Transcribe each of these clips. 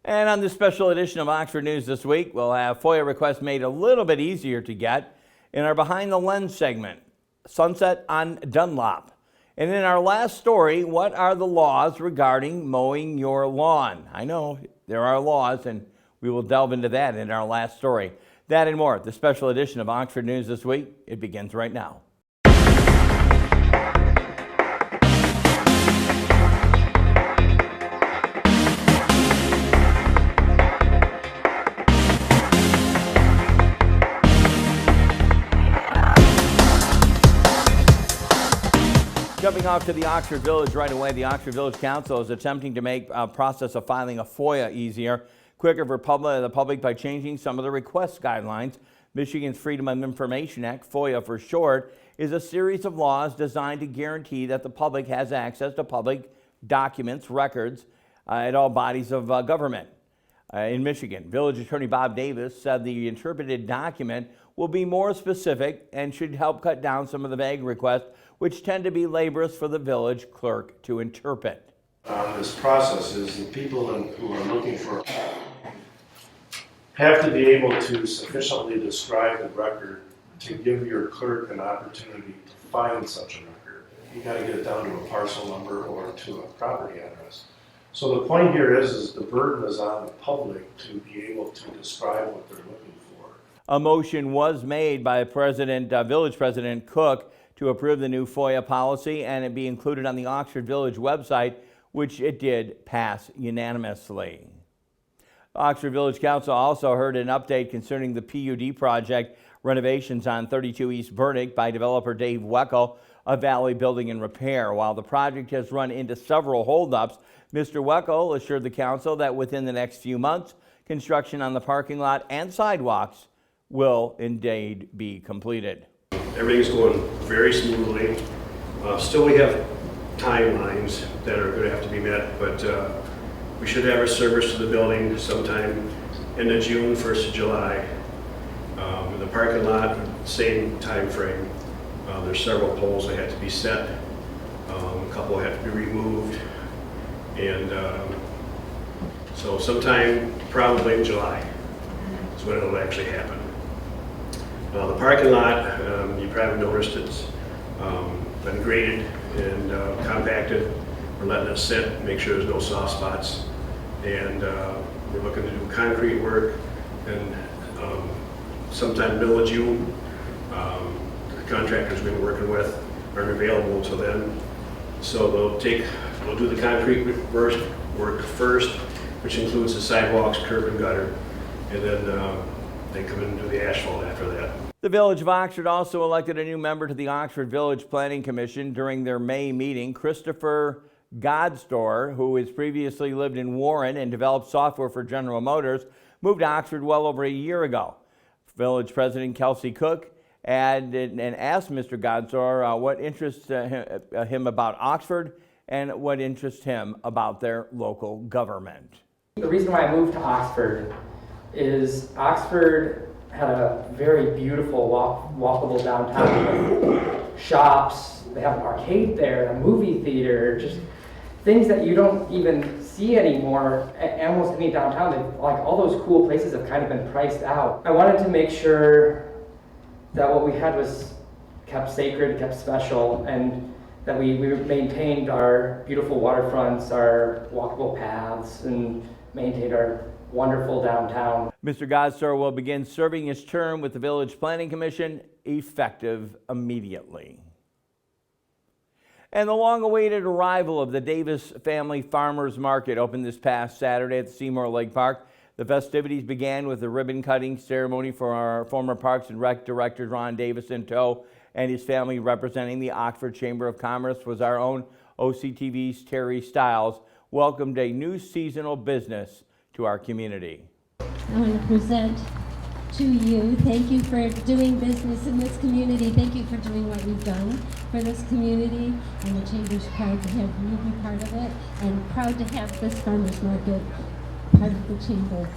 And on this special edition of Oxford News this week, we'll have FOIA requests made a little bit easier to get in our Behind the Lens segment, Sunset on Dunlop. And in our last story, what are the laws regarding mowing your lawn? I know there are laws, and we will delve into that in our last story. That and more, the special edition of Oxford News this week. It begins right now. Jumping off to the Oxford Village right away, the Oxford Village Council is attempting to make a process of filing a FOIA easier, quicker for the public by changing some of the request guidelines. Michigan's Freedom of Information Act, FOIA for short, is a series of laws designed to guarantee that the public has access to public documents, records at all bodies of government. In Michigan, Village Attorney Bob Davis said the interpreted document will be more specific and should help cut down some of the vague requests, which tend to be laborious for the village clerk to interpret. This process is the people who are looking for have to be able to sufficiently describe the record to give your clerk an opportunity to find such a record. You got to get it down to a parcel number or to a property address. So the point here is the burden is on the public to be able to describe what they're looking for. A motion was made by Village President Cook to approve the new FOIA policy and it be included on the Oxford Village website, which it did pass unanimously. Oxford Village Council also heard an update concerning the PUD project renovations on 32 East Burdick by developer Dave Weckel of Valley Building and Repair. While the project has run into several holdups, Mr. Weckel assured the council that within the next few months, construction on the parking lot and sidewalks will indeed be completed. Everything's going very smoothly. Still we have timelines that are going to have to be met, but we should have our service to the building sometime end of June, 1st of July. In the parking lot, same time frame. There's several poles that have to be set. A couple have to be removed. And so sometime probably in July is when it'll actually happen. The parking lot, you probably noticed it's been graded and compacted. We're letting it sit, make sure there's no soft spots. And we're looking to do concrete work. And sometime middle of June, the contractors we've been working with aren't available until then. So we'll do the concrete work first, which includes the sidewalks, curb and gutter. And then they come in and do the asphalt after that. The Village of Oxford also elected a new member to the Oxford Village Planning Commission during their May meeting. Christopher Godstore, who has previously lived in Warren and developed software for General Motors, moved to Oxford well over a year ago. Village President Kelsey Cook asked Mr. Godstore what interests him about Oxford and what interests him about their local government. The reason why I moved to Oxford is Oxford had a very beautiful walkable downtown with shops. They have an arcade there, a movie theater, just things that you don't even see anymore almost any downtown. Like all those cool places have kind of been priced out. I wanted to make sure that what we had was kept sacred, kept special, and that we maintained our beautiful waterfronts, our walkable paths, and maintained our wonderful downtown. Mr. Godstore will begin serving his term with the Village Planning Commission effective immediately. And the long-awaited arrival of the Davis Family Farmers Market opened this past Saturday at the Seymour Lake Park. The festivities began with a ribbon-cutting ceremony for our former Parks and Rec Director Ron Davis in tow, and his family representing the Oxford Chamber of Commerce was our own OCTV's Terry Stiles welcomed a new seasonal business to our community. I want to present to you, thank you for doing business in this community. Thank you for doing what you've done for this community, and the Chamber's proud to have you be part of it, and proud to have this farmers market part of the Chamber.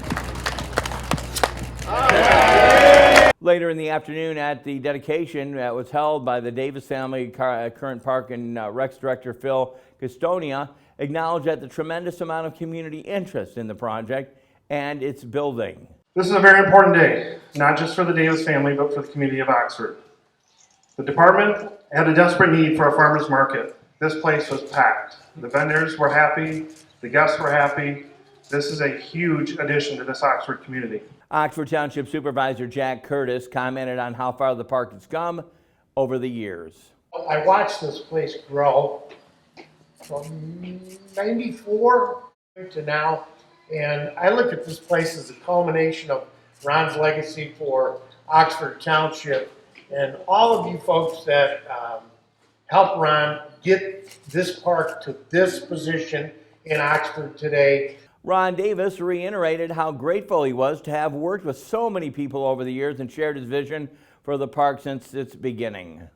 Later in the afternoon at the dedication that was held by the Davis family, current Park and Recs Director Phil Gastonia acknowledged that the tremendous amount of community interest in the project and its building. This is a very important day, not just for the Davis family, but for the community of Oxford. The department had a desperate need for a farmer's market. This place was packed. The vendors were happy, the guests were happy. This is a huge addition to this Oxford community. Oxford Township Supervisor Jack Curtis commented on how far the park has come over the years. I watched this place grow from '94 to now, and I look at this place as a culmination of Ron's legacy for Oxford Township and all of you folks that helped Ron get this park to this position in Oxford today. Ron Davis reiterated how grateful he was to have worked with so many people over the years and shared his vision for the park since its beginning.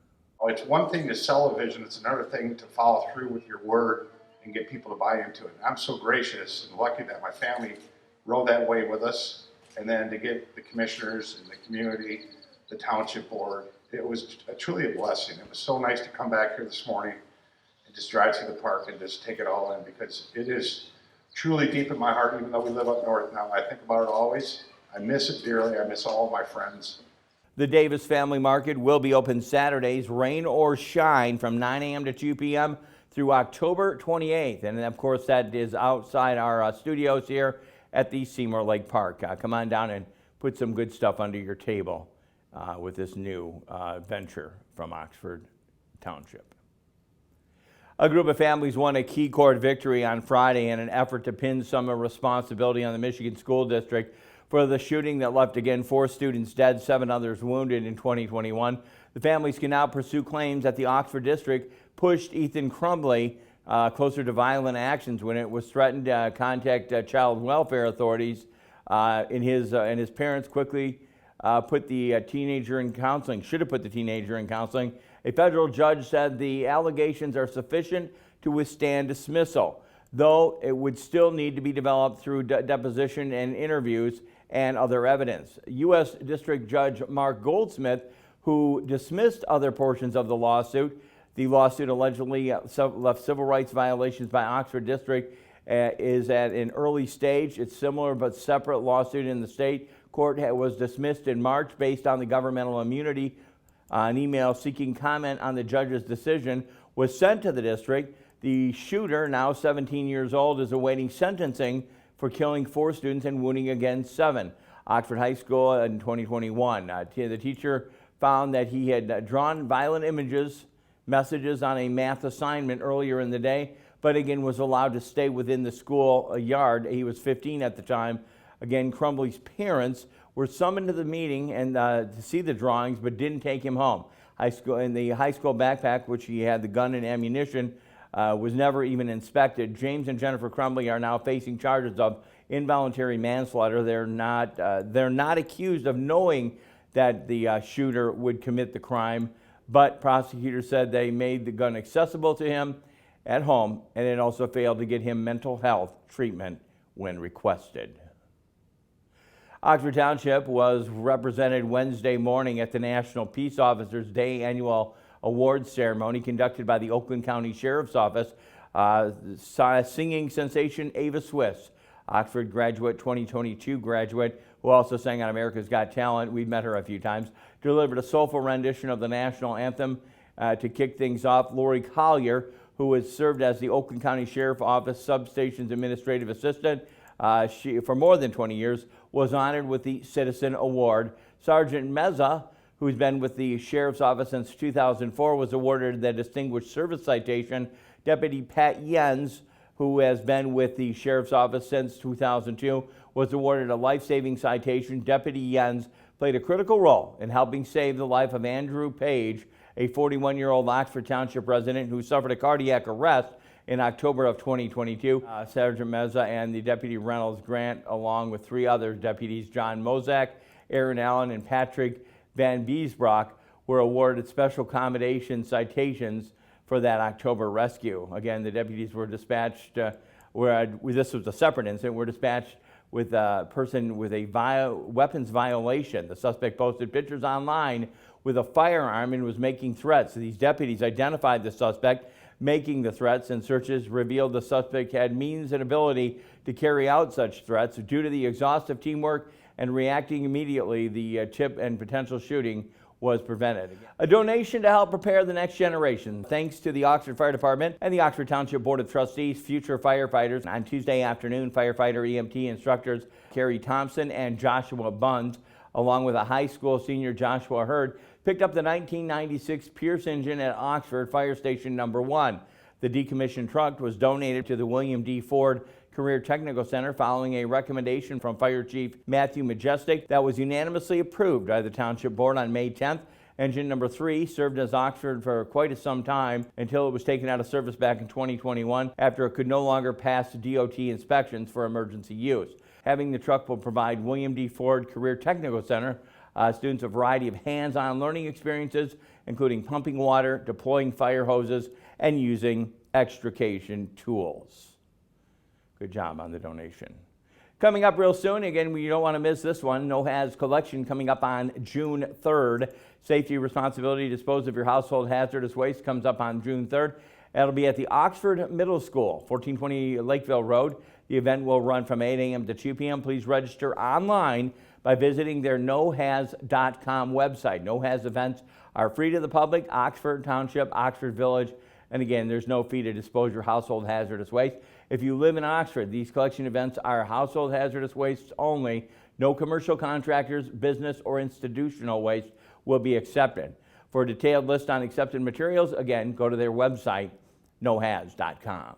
It's one thing to sell a vision, it's another thing to follow through with your word and get people to buy into it. I'm so gracious and lucky that my family rode that way with us, and then to get the commissioners and the community, the township board, it was truly a blessing. It was so nice to come back here this morning and just drive through the park and just take it all in, because it is truly deep in my heart, even though we live up north now. I think about it always. I miss it dearly. I miss all of my friends. The Davis Family Market will be open Saturdays, rain or shine, from 9 a.m. to 2 p.m. through October 28th. And of course, that is outside our studios here at the Seymour Lake Park. Come on down and put some good stuff under your table with this new venture from Oxford Township. A group of families won a key court victory on Friday in an effort to pin some responsibility on the Michigan School District for the shooting that left again 4 students dead, 7 others wounded in 2021. The families can now pursue claims that the Oxford District pushed Ethan Crumbley closer to violent actions when it was threatened to contact child welfare authorities, and his parents quickly put the teenager in counseling, should have put the teenager in counseling. A federal judge said the allegations are sufficient to withstand dismissal, though it would still need to be developed through deposition and interviews and other evidence. U.S. District Judge Mark Goldsmith, who dismissed other portions of the lawsuit allegedly left civil rights violations by Oxford District, is at an early stage. It's similar but separate lawsuit in the state court was dismissed in March based on the governmental immunity. An email seeking comment on the judge's decision was sent to the district. The shooter, now 17 years old, is awaiting sentencing for killing 4 students and wounding again 7. Oxford High School in 2021. The teacher found that he had drawn violent messages on a math assignment earlier in the day, but again was allowed to stay within the school yard. He was 15 at the time. Again, Crumbley's parents were summoned to the meeting and to see the drawings, but didn't take him home. In the high school backpack, which he had the gun and ammunition, was never even inspected. James and Jennifer Crumbley are now facing charges of involuntary manslaughter. They're not accused of knowing that the shooter would commit the crime, but prosecutors said they made the gun accessible to him at home, and it also failed to get him mental health treatment when requested. Oxford Township was represented Wednesday morning at the National Peace Officers Day annual awards ceremony conducted by the Oakland County Sheriff's Office. Singing sensation Ava Swiss, Oxford graduate, 2022 graduate, who also sang on America's Got Talent. We've met her a few times. Delivered a soulful rendition of the national anthem to kick things off. Lori Collier, who has served as the Oakland County Sheriff's Office Substations Administrative Assistant she for more than 20 years, was honored with the Citizen Award. Sergeant Meza, who's been with the Sheriff's Office since 2004, was awarded the Distinguished Service Citation. Deputy Pat Jens, who has been with the Sheriff's Office since 2002, was awarded a life-saving citation. Deputy Jens played a critical role in helping save the life of Andrew Page, a 41-year-old Oxford Township resident who suffered a cardiac arrest in October of 2022. Sergeant Meza and the Deputy Reynolds Grant, along with 3 other deputies, John Mozak, Aaron Allen, and Patrick Van Biesbrock, were awarded special commendation citations for that October rescue. Again, the deputies were dispatched, this was a separate incident, were dispatched with a person with a weapons violation. The suspect posted pictures online with a firearm and was making threats. So these deputies identified the suspect. making the threats, and searches revealed the suspect had means and ability to carry out such threats. Due to the exhaustive teamwork and reacting immediately, the tip and potential shooting was prevented. A donation to help prepare the next generation. Thanks to the Oxford Fire Department and the Oxford Township Board of Trustees, future firefighters. On Tuesday afternoon, firefighter EMT instructors Carrie Thompson and Joshua Bunds, along with a high school senior Joshua Hurd, picked up the 1996 Pierce engine at Oxford Fire Station Number 1. The decommissioned truck was donated to the William D. Ford Career Technical Center following a recommendation from Fire Chief Matthew Majestic that was unanimously approved by the Township Board on May 10th. Engine number 3 served as Oxford for quite some time until it was taken out of service back in 2021 after it could no longer pass DOT inspections for emergency use. Having the truck will provide William D. Ford Career Technical Center students a variety of hands-on learning experiences, including pumping water, deploying fire hoses, and using extrication tools. Good job on the donation. Coming up real soon, again, you don't want to miss this one, NOHAZ collection coming up on June 3rd. Safety responsibility to dispose of your household hazardous waste comes up on June 3rd. That'll be at the Oxford Middle School, 1420 Lakeville Road. The event will run from 8 a.m. to 2 p.m. Please register online by visiting their nohaz.com website. NOHAZ events are free to the public, Oxford Township, Oxford Village, and again, there's no fee to dispose your household hazardous waste. If you live in Oxford, these collection events are household hazardous waste only. No commercial contractors, business, or institutional waste will be accepted. For a detailed list on accepted materials, again, go to their website, nohaz.com.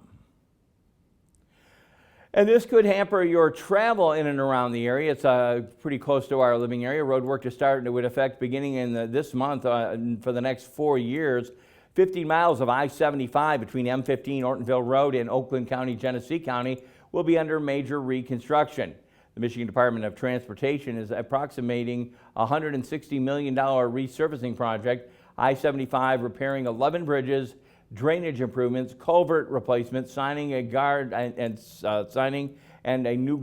And this could hamper your travel in and around the area. It's pretty close to our living area. Road work to start would affect beginning in this month for the next 4 years. 15 miles of I-75 between M15 Ortonville Road and Oakland County, Genesee County will be under major reconstruction. The Michigan Department of Transportation is approximating a $160 million resurfacing project. I-75 repairing 11 bridges, drainage improvements, culvert replacements, signing a new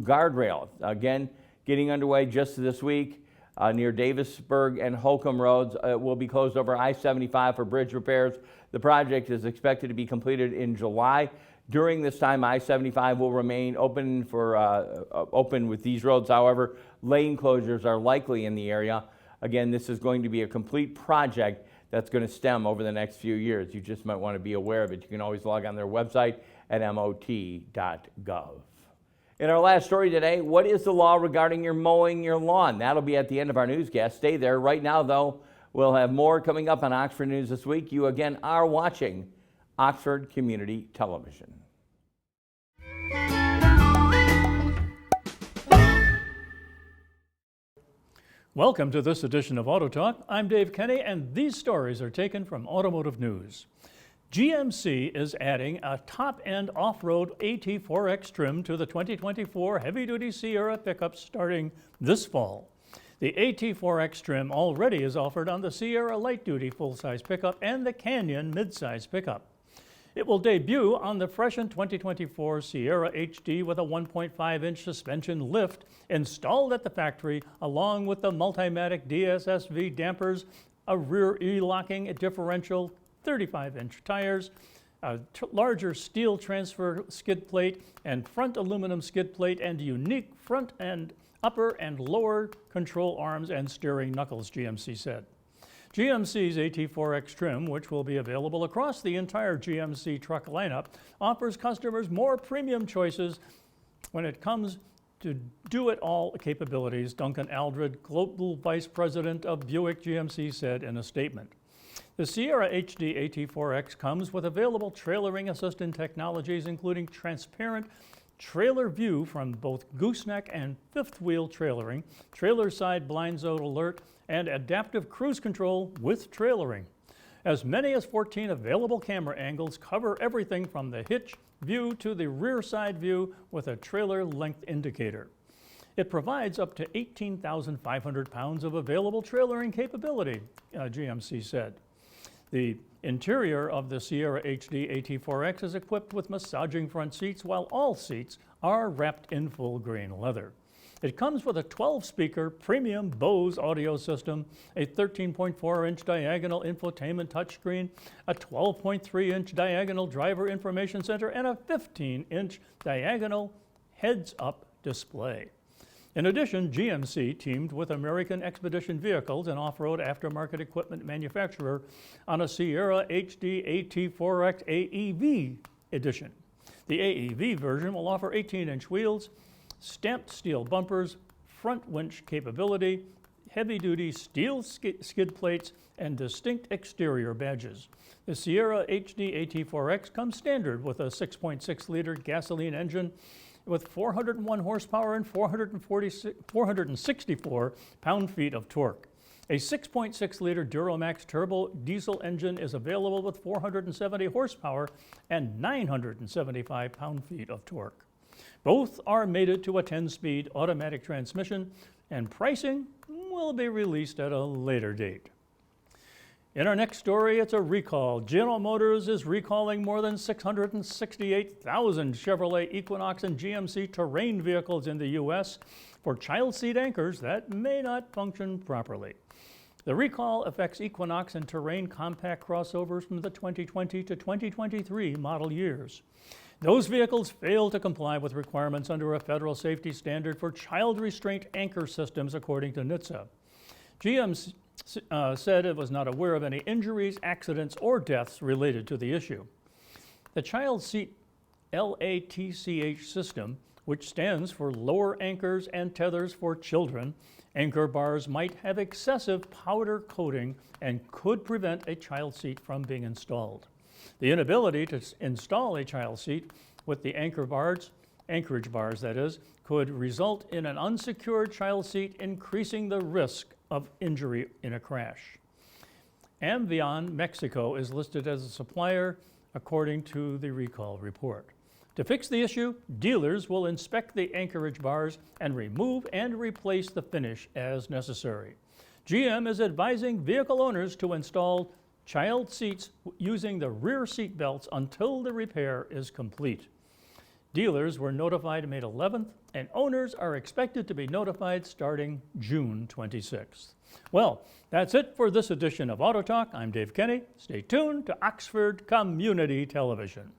guardrail. Again, getting underway just this week. Near Davisburg and Holcomb Roads will be closed over I-75 for bridge repairs. The project is expected to be completed in July. During this time, I-75 will remain open open with these roads. However, lane closures are likely in the area. Again, this is going to be a complete project that's going to stem over the next few years. You just might want to be aware of it. You can always log on their website at mot.gov. In our last story today, what is the law regarding your mowing your lawn? That'll be at the end of our newscast. Stay there. Right now, though, we'll have more coming up on Oxford News This Week. You, again, are watching Oxford Community Television. Welcome to this edition of Auto Talk. I'm Dave Kenny, and these stories are taken from Automotive News. GMC is adding a top-end off-road AT4X trim to the 2024 heavy-duty Sierra pickup starting this fall. The AT4X trim already is offered on the Sierra light-duty full-size pickup and the Canyon mid-size pickup. It will debut on the freshened 2024 Sierra HD with a 1.5-inch suspension lift installed at the factory, along with the Multimatic DSSV dampers, a rear E-locking differential, 35-inch tires, a larger steel transfer skid plate and front aluminum skid plate, and unique front and upper and lower control arms and steering knuckles, GMC said. GMC's AT4X trim, which will be available across the entire GMC truck lineup, offers customers more premium choices when it comes to do-it-all capabilities, Duncan Aldred, Global Vice President of Buick GMC, said in a statement. The Sierra HD AT4X comes with available trailering assistant technologies, including transparent trailer view from both gooseneck and fifth wheel trailering, trailer side blind zone alert, and adaptive cruise control with trailering. As many as 14 available camera angles cover everything from the hitch view to the rear side view with a trailer length indicator. It provides up to 18,500 pounds of available trailering capability, GMC said. The interior of the Sierra HD AT4X is equipped with massaging front seats, while all seats are wrapped in full grain leather. It comes with a 12-speaker premium Bose audio system, a 13.4-inch diagonal infotainment touchscreen, a 12.3-inch diagonal driver information center, and a 15-inch diagonal heads-up display. In addition, GMC teamed with American Expedition Vehicles, an off-road aftermarket equipment manufacturer, on a Sierra HD AT4X AEV edition. The AEV version will offer 18-inch wheels, stamped steel bumpers, front winch capability, heavy-duty steel skid plates, and distinct exterior badges. The Sierra HD AT4X comes standard with a 6.6-liter gasoline engine with 401 horsepower and 464 pound-feet of torque. A 6.6-liter Duramax turbo diesel engine is available with 470 horsepower and 975 pound-feet of torque. Both are mated to a 10-speed automatic transmission, and pricing will be released at a later date. In our next story, it's a recall. General Motors is recalling more than 668,000 Chevrolet Equinox and GMC Terrain vehicles in the U.S. for child seat anchors that may not function properly. The recall affects Equinox and Terrain compact crossovers from the 2020 to 2023 model years. Those vehicles fail to comply with requirements under a federal safety standard for child restraint anchor systems, according to NHTSA. GM said it was not aware of any injuries, accidents, or deaths related to the issue. The child seat LATCH system, which stands for Lower Anchors and Tethers for Children, anchor bars might have excessive powder coating and could prevent a child seat from being installed. The inability to install a child seat with the anchorage bars that is, could result in an unsecured child seat, increasing the risk of injury in a crash. Amvion Mexico is listed as a supplier according to the recall report. To fix the issue, dealers will inspect the anchorage bars and remove and replace the finish as necessary. GM is advising vehicle owners to install child seats using the rear seat belts until the repair is complete. Dealers were notified May 11th, and owners are expected to be notified starting June 26th. Well, that's it for this edition of Auto Talk. I'm Dave Kenny. Stay tuned to Oxford Community Television.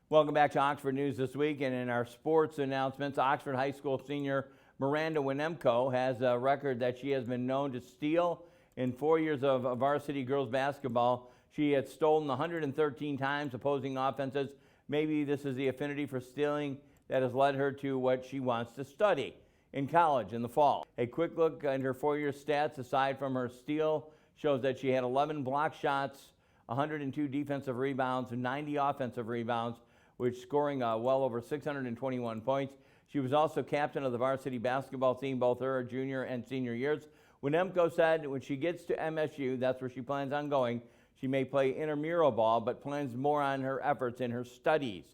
Welcome back to Oxford News This Week, and in our sports announcements, Oxford High School senior Miranda Winemko has a record that she has been known to steal in 4 years of varsity girls basketball. She had stolen 113 times opposing offenses. Maybe this is the affinity for stealing that has led her to what she wants to study in college in the fall. A quick look at her 4-year stats, aside from her steal, shows that she had 11 block shots, 102 defensive rebounds, and 90 offensive rebounds, which scoring well over 621 points. She was also captain of the varsity basketball team both her junior and senior years. Winemko said when she gets to MSU, that's where she plans on going, she may play intramural ball, but plans more on her efforts in her studies.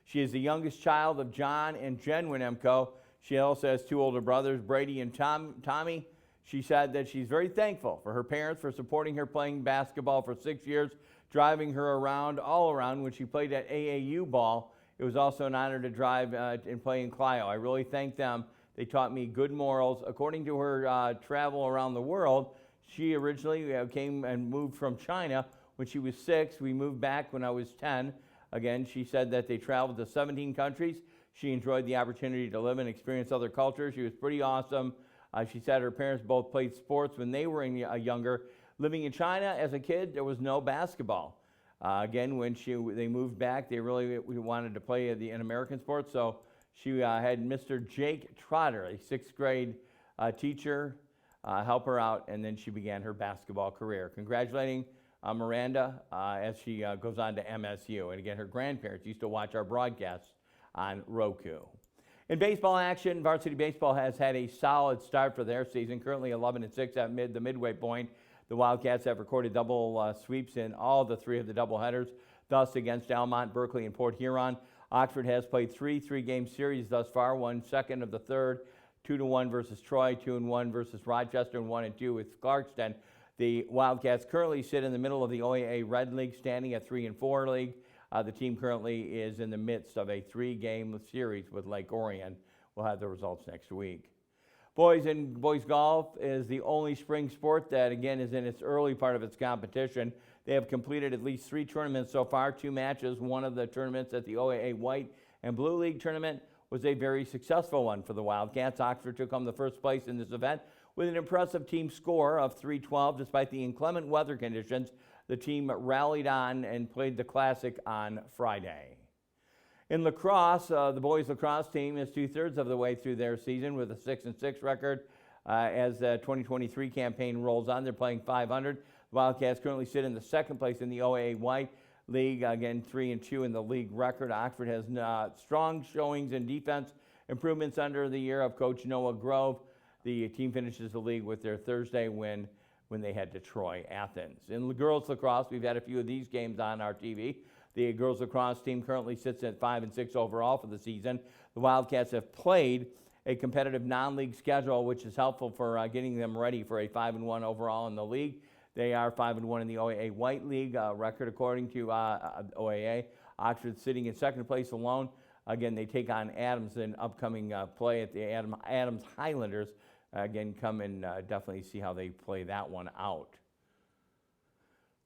She is the youngest child of John and Jen Winemko. She also has 2 older brothers, Brady and Tommy. She said that she's very thankful for her parents for supporting her playing basketball for 6 years, driving her all around when she played at AAU ball. It was also an honor to drive and play in Clio. I really thank them. They taught me good morals. According to her travel around the world, she originally came and moved from China when she was 6. We moved back when I was 10. Again, she said that they traveled to 17 countries. She enjoyed the opportunity to live and experience other cultures. She was pretty awesome. She said her parents both played sports when they were younger. Living in China as a kid, there was no basketball. Again, when they moved back, they really wanted to play in American sports. So she had Mr. Jake Trotter, a 6th grade teacher, help her out, and then she began her basketball career. Congratulating Miranda as she goes on to MSU. And again, her grandparents used to watch our broadcasts on Roku. In baseball action, varsity baseball has had a solid start for their season, currently 11-6 at the midway point. The Wildcats have recorded double sweeps in all the 3 of the doubleheaders, thus against Almont, Berkeley, and Port Huron. Oxford has played 3 3-game series thus far, won 2nd of the 3rd, 2-1 versus Troy, 2-1 versus Rochester, and 1-2 with Clarkston. The Wildcats currently sit in the middle of the OAA Red League, standing at 3-4 league. The team currently is in the midst of a 3-game series with Lake Orion. We'll have the results next week. Boys golf is the only spring sport that, again, is in its early part of its competition. They have completed at least 3 tournaments so far, 2 matches. One of the tournaments at the OAA White and Blue League tournament was a very successful one for the Wildcats. Oxford took home the first place in this event with an impressive team score of 312. Despite the inclement weather conditions, the team rallied on and played the Classic on Friday. In lacrosse, the boys lacrosse team is 2/3 of the way through their season with a 6-6 record. As the 2023 campaign rolls on, they're playing .500. The Wildcats currently sit in the 2nd place in the OAA White League, again 3-2 in the league record. Oxford has strong showings in defense improvements under the year of Coach Noah Grove. The team finishes the league with their Thursday win when they head to Troy Athens. In girls lacrosse, we've had a few of these games on our TV. The girls lacrosse team currently sits at 5-6 overall for the season. The Wildcats have played a competitive non-league schedule, which is helpful for getting them ready for a 5-1 overall in the league. They are 5-1 in the OAA White League record, according to OAA. Oxford sitting in 2nd place alone. Again, they take on Adams in upcoming play at the Adams Highlanders. Again, come and definitely see how they play that one out.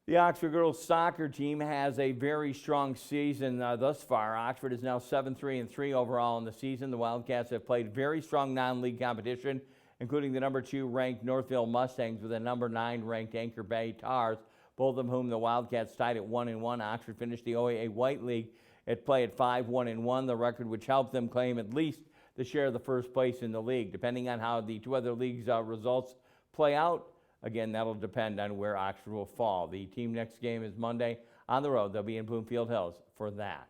The Oxford girls soccer team has a very strong season thus far. Oxford is now 7-3-3 overall in the season. The Wildcats have played very strong non-league competition, including the number 2 ranked Northville Mustangs with a number 9 ranked Anchor Bay Tars, both of whom the Wildcats tied at 1-1. Oxford finished the OAA White League at play at 5-1-1, the record which helped them claim at least the share of the first place in the league. Depending on how the 2 other leagues' results play out, again, that'll depend on where Oxford will fall. The team next game is Monday on the road. They'll be in Bloomfield Hills for that.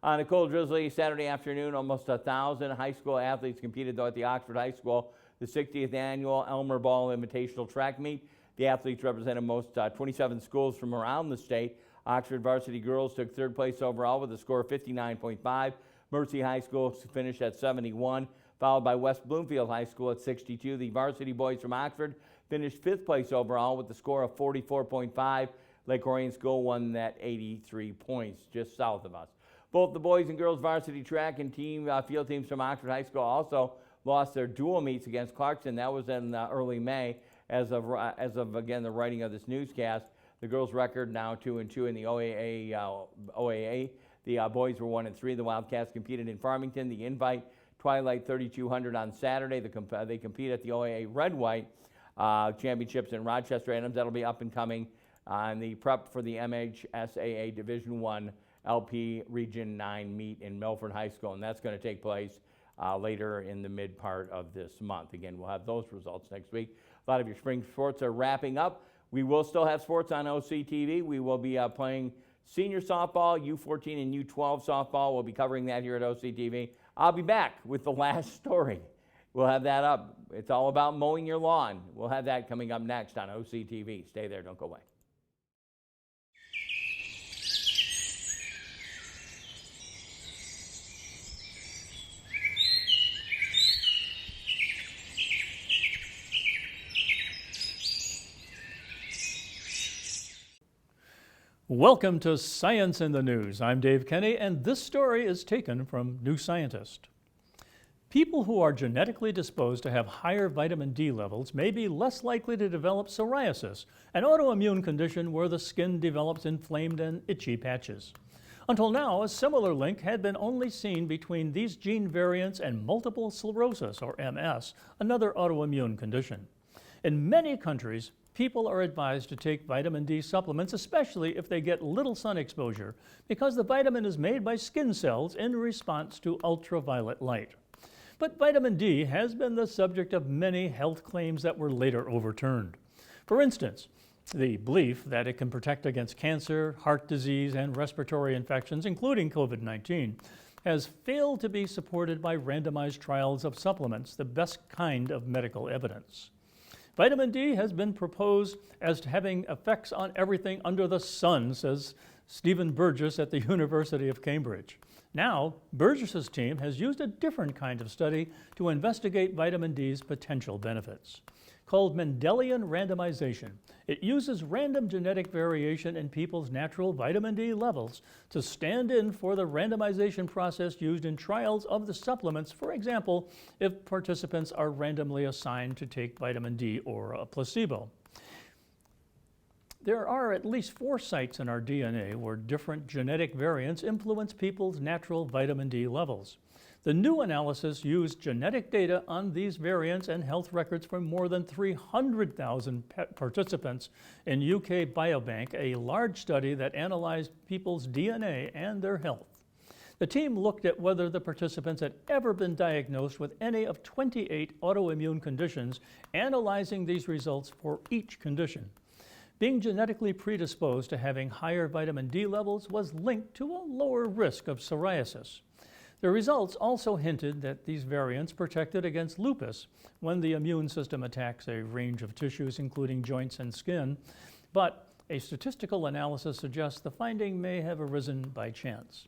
On a cold, drizzly Saturday afternoon, almost 1,000 high school athletes competed, though, at the Oxford High School, the 60th annual Elmer Ball Invitational Track Meet. The athletes represented most 27 schools from around the state. Oxford varsity girls took 3rd place overall with a score of 59.5. Mercy High School finished at 71, followed by West Bloomfield High School at 62. The varsity boys from Oxford finished 5th place overall with a score of 44.5. Lake Orion School won that 83 points just south of us. Both the boys and girls varsity track and field teams from Oxford High School also lost their dual meets against Clarkson. That was in early May. As of again the writing of this newscast, the girls' record now 2-2 in the OAA. The boys were 1-3. The Wildcats competed in Farmington. The Invite Twilight 3200 on Saturday. They compete at the OAA Red-White Championships in Rochester. Adams, that'll be up and coming on the prep for the MHSAA Division I LP Region 9 meet in Milford High School, and that's going to take place later in the mid part of this month. Again, we'll have those results next week. A lot of your spring sports are wrapping up. We will still have sports on OCTV. We will be playing senior softball, U14 and U12 softball. We'll be covering that here at OCTV. I'll be back with the last story. We'll have that up. It's all about mowing your lawn. We'll have that coming up next on OCTV. Stay there, don't go away. Welcome to Science in the News. I'm Dave Kenny, and this story is taken from New Scientist. People who are genetically disposed to have higher vitamin D levels may be less likely to develop psoriasis, an autoimmune condition where the skin develops inflamed and itchy patches. Until now, a similar link had been only seen between these gene variants and multiple sclerosis, or MS, another autoimmune condition. In many countries, people are advised to take vitamin D supplements, especially if they get little sun exposure, because the vitamin is made by skin cells in response to ultraviolet light. But vitamin D has been the subject of many health claims that were later overturned. For instance, the belief that it can protect against cancer, heart disease, and respiratory infections, including COVID-19, has failed to be supported by randomized trials of supplements, the best kind of medical evidence. Vitamin D has been proposed as having effects on everything under the sun, says Stephen Burgess at the University of Cambridge. Now, Burgess's team has used a different kind of study to investigate vitamin D's potential benefits. Called Mendelian randomization, it uses random genetic variation in people's natural vitamin D levels to stand in for the randomization process used in trials of the supplements, for example, if participants are randomly assigned to take vitamin D or a placebo. There are at least 4 sites in our DNA where different genetic variants influence people's natural vitamin D levels. The new analysis used genetic data on these variants and health records from more than 300,000 participants in UK Biobank, a large study that analyzed people's DNA and their health. The team looked at whether the participants had ever been diagnosed with any of 28 autoimmune conditions, analyzing these results for each condition. Being genetically predisposed to having higher vitamin D levels was linked to a lower risk of psoriasis. The results also hinted that these variants protected against lupus when the immune system attacks a range of tissues, including joints and skin, but a statistical analysis suggests the finding may have arisen by chance.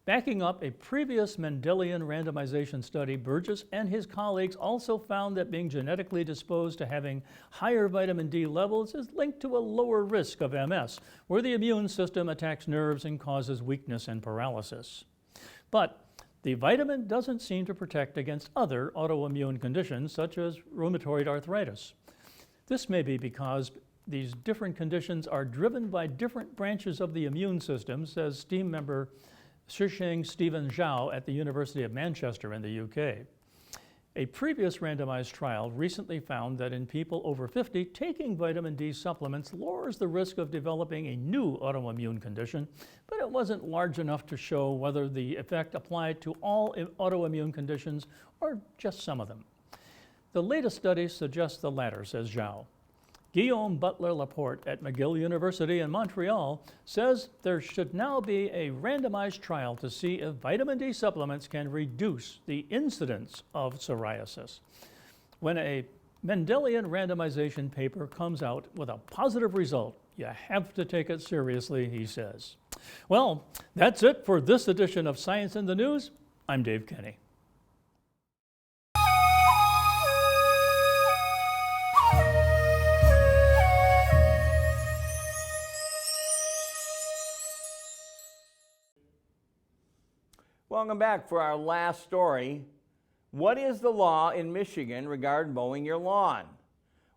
Backing up a previous Mendelian randomization study, Burgess and his colleagues also found that being genetically disposed to having higher vitamin D levels is linked to a lower risk of MS, where the immune system attacks nerves and causes weakness and paralysis. But the vitamin doesn't seem to protect against other autoimmune conditions, such as rheumatoid arthritis. This may be because these different conditions are driven by different branches of the immune system, says team member Shisheng Stephen Zhao at the University of Manchester in the UK. A previous randomized trial recently found that in people over 50, taking vitamin D supplements lowers the risk of developing a new autoimmune condition, but it wasn't large enough to show whether the effect applied to all autoimmune conditions or just some of them. The latest study suggests the latter, says Zhao. Guillaume Butler-Laporte at McGill University in Montreal says there should now be a randomized trial to see if vitamin D supplements can reduce the incidence of psoriasis. When a Mendelian randomization paper comes out with a positive result, you have to take it seriously, he says. Well, that's it for this edition of Science in the News. I'm Dave Kenny. Welcome back for our last story. What is the law in Michigan regarding mowing your lawn?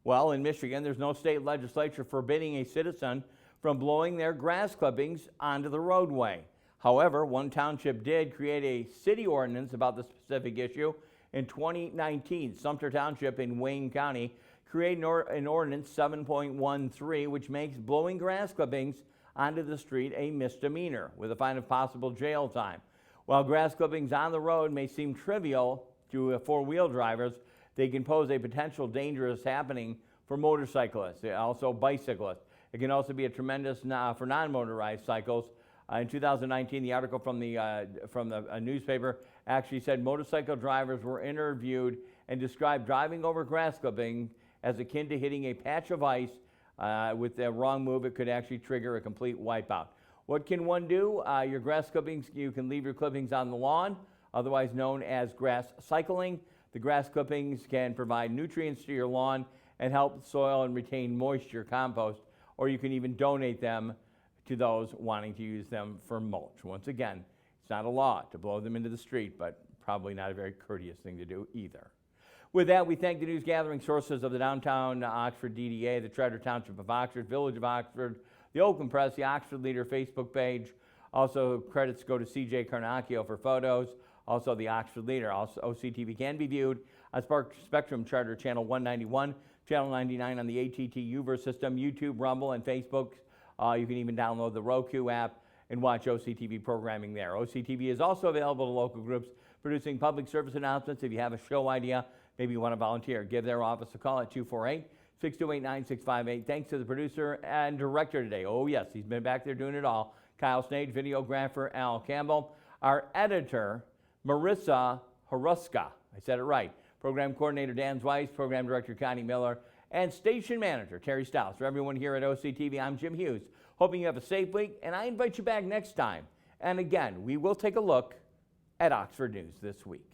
Well, in Michigan, there's no state legislature forbidding a citizen from blowing their grass clippings onto the roadway. However, one township did create a city ordinance about the specific issue in 2019. Sumter Township in Wayne County created an ordinance 7.13, which makes blowing grass clippings onto the street a misdemeanor with a fine of possible jail time. While grass clippings on the road may seem trivial to four-wheel drivers, they can pose a potential dangerous happening for motorcyclists, also bicyclists. It can also be a tremendous for non-motorized cycles. In 2019, the article from the newspaper actually said motorcycle drivers were interviewed and described driving over grass clippings as akin to hitting a patch of ice. With the wrong move, it could actually trigger a complete wipeout. What can one do? Your grass clippings, you can leave your clippings on the lawn, otherwise known as grass cycling. The grass clippings can provide nutrients to your lawn and help soil and retain moisture, compost, or you can even donate them to those wanting to use them for mulch. Once again, it's not a law to blow them into the street, but probably not a very courteous thing to do either. With that, we thank the news gathering sources of the Downtown Oxford DDA, the Charter Township of Oxford, Village of Oxford, the Oakland Press, the Oxford Leader Facebook page. Also, credits go to CJ Carnacchio for photos. Also, the Oxford Leader. Also, OCTV can be viewed on Spectrum Charter Channel 191, Channel 99 on the ATT Uverse system, YouTube, Rumble, and Facebook. You can even download the Roku app and watch OCTV programming there. OCTV is also available to local groups producing public service announcements. If you have a show idea, maybe you want to volunteer, give their office a call at 248-628-9658. Thanks to the producer and director today. Oh, yes, he's been back there doing it all. Kyle Snage, videographer Al Campbell. Our editor, Marissa Haruska. I said it right. Program coordinator Dan Zweiss, program director Connie Miller, and station manager Terry Stouse. For everyone here at OCTV, I'm Jim Hughes. Hoping you have a safe week, and I invite you back next time. And again, we will take a look at Oxford News this week.